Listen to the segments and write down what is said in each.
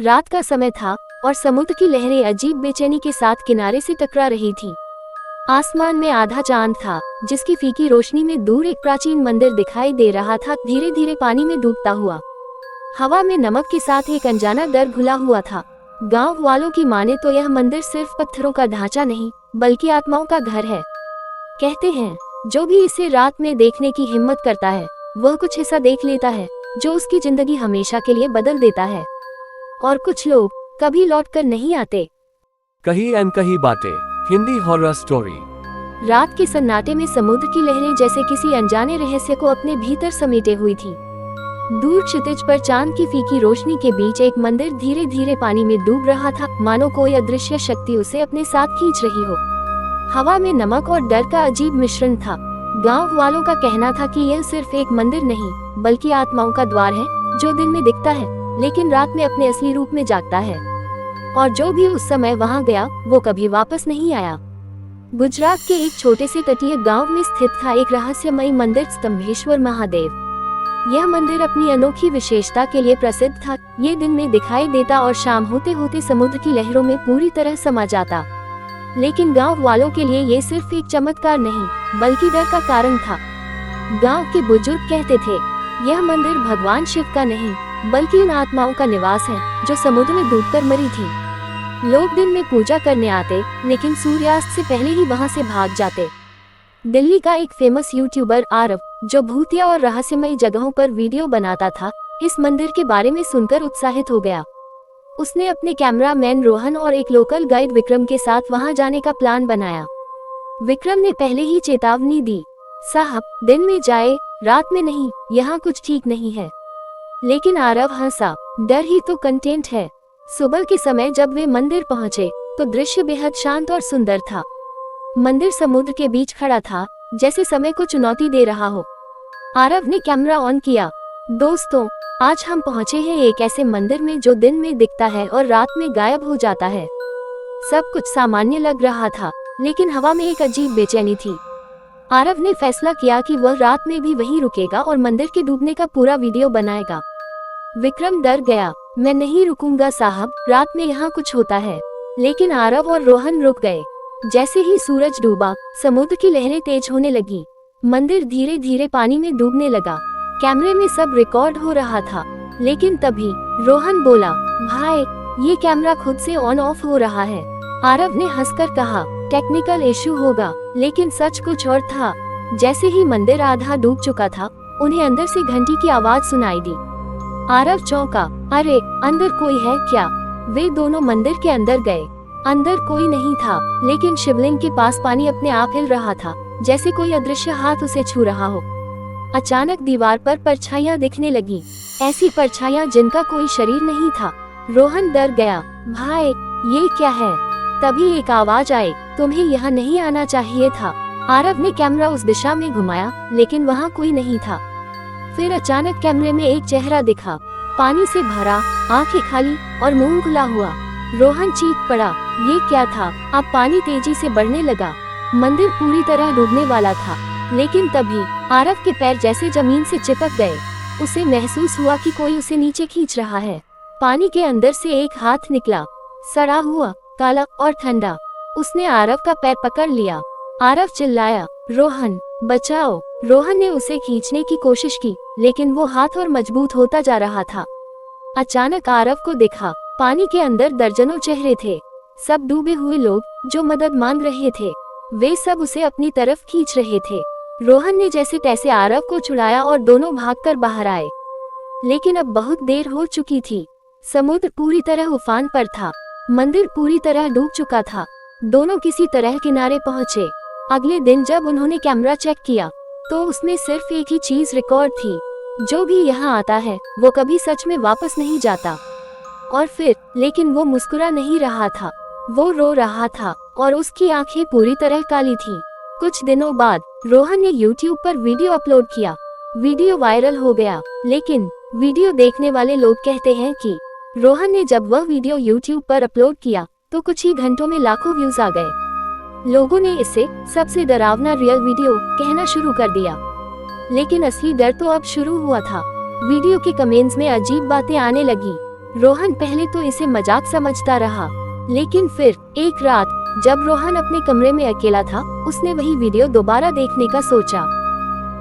रात का समय था और समुद्र की लहरें अजीब बेचैनी के साथ किनारे से टकरा रही थी। आसमान में आधा चांद था, जिसकी फीकी रोशनी में दूर एक प्राचीन मंदिर दिखाई दे रहा था, धीरे धीरे पानी में डूबता हुआ। हवा में नमक के साथ एक अनजाना डर घुला हुआ था। गांव वालों की माने तो यह मंदिर सिर्फ पत्थरों का ढांचा नहीं, बल्कि आत्माओं का घर है। कहते हैं, जो भी इसे रात में देखने की हिम्मत करता है, वह कुछ ऐसा देख लेता है जो उसकी जिंदगी हमेशा के लिए बदल देता है। और कुछ लोग कभी लौटकर नहीं आते। कही अनकही बातें, हिंदी हॉरर स्टोरी। रात के सन्नाटे में समुद्र की लहरें जैसे किसी अनजाने रहस्य को अपने भीतर समेटे हुई थी। दूर क्षितिज पर चांद की फीकी रोशनी के बीच एक मंदिर धीरे धीरे पानी में डूब रहा था, मानो कोई अदृश्य शक्ति उसे अपने साथ खींच रही हो। हवा में नमक और डर का अजीब मिश्रण था। गांव वालों का कहना था कि यह सिर्फ एक मंदिर नहीं, बल्कि आत्माओं का द्वार है, जो दिन में दिखता है लेकिन रात में अपने असली रूप में जागता है। और जो भी उस समय वहां गया, वो कभी वापस नहीं आया। गुजरात के एक छोटे से तटीय गांव में स्थित था एक रहस्यमयी मंदिर, स्तंभेश्वर महादेव। यह मंदिर अपनी अनोखी विशेषता के लिए प्रसिद्ध था। ये दिन में दिखाई देता और शाम होते होते समुद्र की लहरों में पूरी तरह समा जाता। लेकिन गांव वालों के लिए ये सिर्फ एक चमत्कार नहीं, बल्कि डर का कारण था। गांव के बुजुर्ग कहते थे, यह मंदिर भगवान शिव का नहीं, बल्कि उन आत्माओं का निवास है जो समुद्र में डूबकर मरी थी। लोग दिन में पूजा करने आते, लेकिन सूर्यास्त से पहले ही वहां से भाग जाते। दिल्ली का एक फेमस यूट्यूबर आरव, जो भूतिया और रहस्यमयी जगहों पर वीडियो बनाता था, इस मंदिर के बारे में सुनकर उत्साहित हो गया। उसने अपने कैमरामैन रोहन और एक लोकल गाइड विक्रम के साथ वहां जाने का प्लान बनाया। विक्रम ने पहले ही चेतावनी दी, साहब, दिन में जाए, रात में नहीं, यहाँ कुछ ठीक नहीं है। लेकिन आरव हंसा, डर ही तो कंटेंट है। सुबह के समय जब वे मंदिर पहुंचे, तो दृश्य बेहद शांत और सुंदर था। मंदिर समुद्र के बीच खड़ा था, जैसे समय को चुनौती दे रहा हो। आरव ने कैमरा ऑन किया। दोस्तों, आज हम पहुंचे हैं एक ऐसे मंदिर में जो दिन में दिखता है और रात में गायब हो जाता है। सब कुछ सामान्य लग रहा था, लेकिन हवा में एक अजीब बेचैनी थी। आरव ने फैसला किया कि वह रात में भी वहीं रुकेगा और मंदिर के डूबने का पूरा वीडियो बनाएगा। विक्रम डर गया, मैं नहीं रुकूंगा साहब, रात में यहाँ कुछ होता है। लेकिन आरव और रोहन रुक गए। जैसे ही सूरज डूबा, समुद्र की लहरें तेज होने लगी। मंदिर धीरे धीरे पानी में डूबने लगा। कैमरे में सब रिकॉर्ड हो रहा था। लेकिन तभी रोहन बोला, भाई, ये कैमरा खुद से ऑन ऑफ हो रहा है। आरव ने हंसकर कहा, टेक्निकल इशू होगा। लेकिन सच कुछ और था। जैसे ही मंदिर आधा डूब चुका था, उन्हें अंदर से घंटी की आवाज सुनाई दी। आरव चौंका, अरे, अंदर कोई है क्या? वे दोनों मंदिर के अंदर गए। अंदर कोई नहीं था, लेकिन शिवलिंग के पास पानी अपने आप हिल रहा था, जैसे कोई अदृश्य हाथ उसे छू रहा हो। अचानक दीवार पर परछाइयां दिखने लगी, ऐसी परछाइयां जिनका कोई शरीर नहीं था। रोहन डर गया, भाई, ये क्या है? तभी एक आवाज आई, तुम्हें यहाँ नहीं आना चाहिए था। आरव ने कैमरा उस दिशा में घुमाया, लेकिन वहाँ कोई नहीं था। फिर अचानक कैमरे में एक चेहरा दिखा, पानी से भरा, आंखें खाली और मुंह खुला हुआ। रोहन चीख पड़ा, ये क्या था? अब पानी तेजी से बढ़ने लगा। मंदिर पूरी तरह डूबने वाला था। लेकिन तभी आरव के पैर जैसे जमीन से चिपक गए। उसे महसूस हुआ कि कोई उसे नीचे खींच रहा है। पानी के अंदर से एक हाथ निकला, सड़ा हुआ, काला और ठंडा। उसने आरव का पैर पकड़ लिया। आरव चिल्लाया, रोहन, बचाओ। रोहन ने उसे खींचने की कोशिश की, लेकिन वो हाथ और मजबूत होता जा रहा था। अचानक आरव को देखा, पानी के अंदर दर्जनों चेहरे थे। सब डूबे हुए लोग जो मदद मांग रहे थे। वे सब उसे अपनी तरफ खींच रहे थे। रोहन ने जैसे तैसे आरव को छुड़ाया और दोनों भागकर बाहर आए। लेकिन अब बहुत देर हो चुकी थी। समुद्र पूरी तरह उफान पर था। मंदिर पूरी तरह डूब चुका था। दोनों किसी तरह किनारे पहुंचे। अगले दिन जब उन्होंने कैमरा चेक किया, तो उसमें सिर्फ एक ही चीज रिकॉर्ड थी, जो भी यहाँ आता है वो कभी सच में वापस नहीं जाता। और फिर, लेकिन वो मुस्कुरा नहीं रहा था, वो रो रहा था और उसकी आंखें पूरी तरह काली थीं। कुछ दिनों बाद रोहन ने YouTube पर वीडियो अपलोड किया। वीडियो वायरल हो गया, लेकिन वीडियो देखने वाले लोग कहते हैं कि रोहन ने जब वह वीडियो YouTube पर अपलोड किया, तो कुछ ही घंटों में लाखों व्यूज आ गए। लोगों ने इसे सबसे डरावना रियल वीडियो कहना शुरू कर दिया। लेकिन असली डर तो अब शुरू हुआ था। वीडियो के कमेंट्स में अजीब बातें आने लगी। रोहन पहले तो इसे मजाक समझता रहा, लेकिन फिर एक रात जब रोहन अपने कमरे में अकेला था, उसने वही वीडियो दोबारा देखने का सोचा।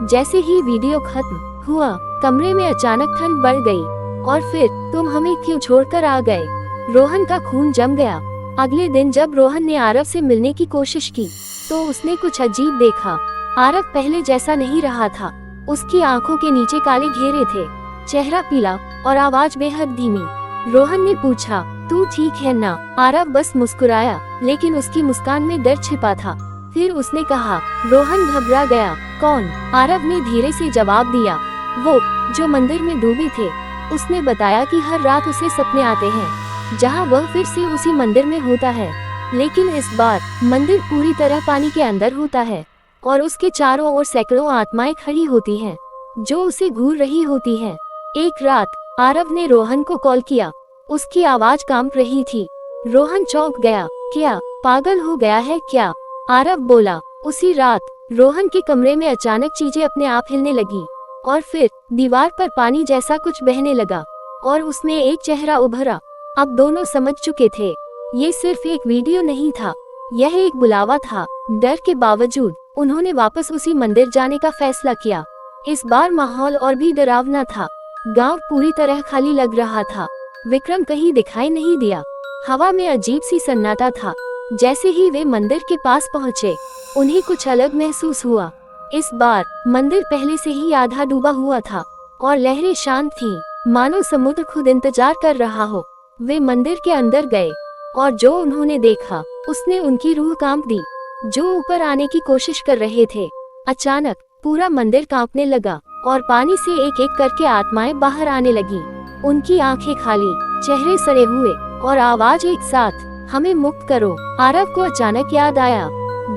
जैसे ही वीडियो खत्म हुआ, कमरे में अचानक ठंड बढ़ गई। और फिर तुम हमें क्यों छोड़कर आ गए? रोहन का खून जम गया। अगले दिन जब रोहन ने आरव से मिलने की कोशिश की तो उसने कुछ अजीब देखा। आरव पहले जैसा नहीं रहा था। उसकी आंखों के नीचे काले घेरे थे, चेहरा पीला और आवाज बेहद धीमी। रोहन ने पूछा, तू ठीक है ना? आरव बस मुस्कुराया, लेकिन उसकी मुस्कान में डर छिपा था। फिर उसने कहा। रोहन घबरा गया। कौन? आरव ने धीरे से जवाब दिया, वो जो मंदिर में डूबे थे। उसने बताया कि हर रात उसे सपने आते हैं, जहां वह फिर से उसी मंदिर में होता है, लेकिन इस बार मंदिर पूरी तरह पानी के अंदर होता है और उसके चारों ओर सैकड़ों आत्माएं खड़ी होती हैं, जो उसे घूर रही होती हैं। एक रात आरव ने रोहन को कॉल किया। उसकी आवाज कांप रही थी। रोहन चौंक गया। क्या पागल हो गया है क्या? आरव बोला। उसी रात रोहन के कमरे में अचानक चीजें अपने आप हिलने लगी और फिर दीवार पर पानी जैसा कुछ बहने लगा और उसमें एक चेहरा उभरा। अब दोनों समझ चुके थे, ये सिर्फ एक वीडियो नहीं था, यह एक बुलावा था। डर के बावजूद उन्होंने वापस उसी मंदिर जाने का फैसला किया। इस बार माहौल और भी डरावना था। गांव पूरी तरह खाली लग रहा था। विक्रम कहीं दिखाई नहीं दिया। हवा में अजीब सी सन्नाटा था। जैसे ही वे मंदिर के पास पहुंचे, उन्हें कुछ अलग महसूस हुआ। इस बार मंदिर पहले से ही आधा डूबा हुआ था और लहरें शांत थीं, मानो समुद्र खुद इंतजार कर रहा हो। वे मंदिर के अंदर गए और जो उन्होंने देखा उसने उनकी रूह कांप दी। जो ऊपर आने की कोशिश कर रहे थे, अचानक पूरा मंदिर कांपने लगा और पानी से एक एक करके आत्माएं बाहर आने लगी। उनकी आंखें खाली, चेहरे सड़े हुए और आवाज एक साथ, हमें मुक्त करो। आरव को अचानक याद आया,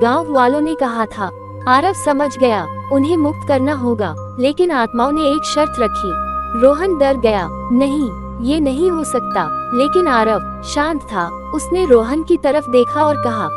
गांव वालों ने कहा था। आरव समझ गया, उन्हें मुक्त करना होगा, लेकिन आत्माओं ने एक शर्त रखी। रोहन डर गया। नहीं, ये नहीं हो सकता। लेकिन आरव शांत था। उसने रोहन की तरफ देखा और कहा,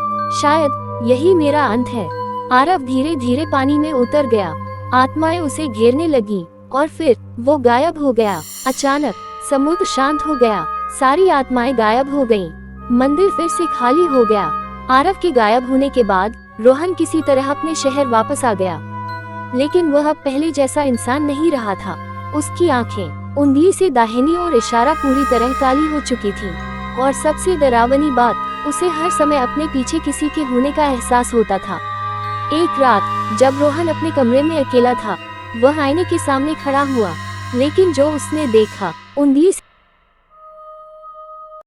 शायद यही मेरा अंत है। आरव धीरे धीरे पानी में उतर गया। आत्माएं उसे घेरने लगी और फिर वो गायब हो गया। अचानक समुद्र शांत हो गया। सारी आत्माएं गायब हो गईं। मंदिर फिर से खाली हो गया। आरव के गायब होने के बाद रोहन किसी तरह अपने शहर वापस आ गया, लेकिन वह अब पहले जैसा इंसान नहीं रहा था। उसकी आंखें उंगली से दाहिनी और इशारा पूरी तरह काली हो चुकी थी और सबसे डरावनी बात, उसे हर समय अपने पीछे किसी के होने का एहसास होता था। एक रात जब रोहन अपने कमरे में अकेला था, वह आईने के सामने खड़ा हुआ, लेकिन जो उसने देखा उंगली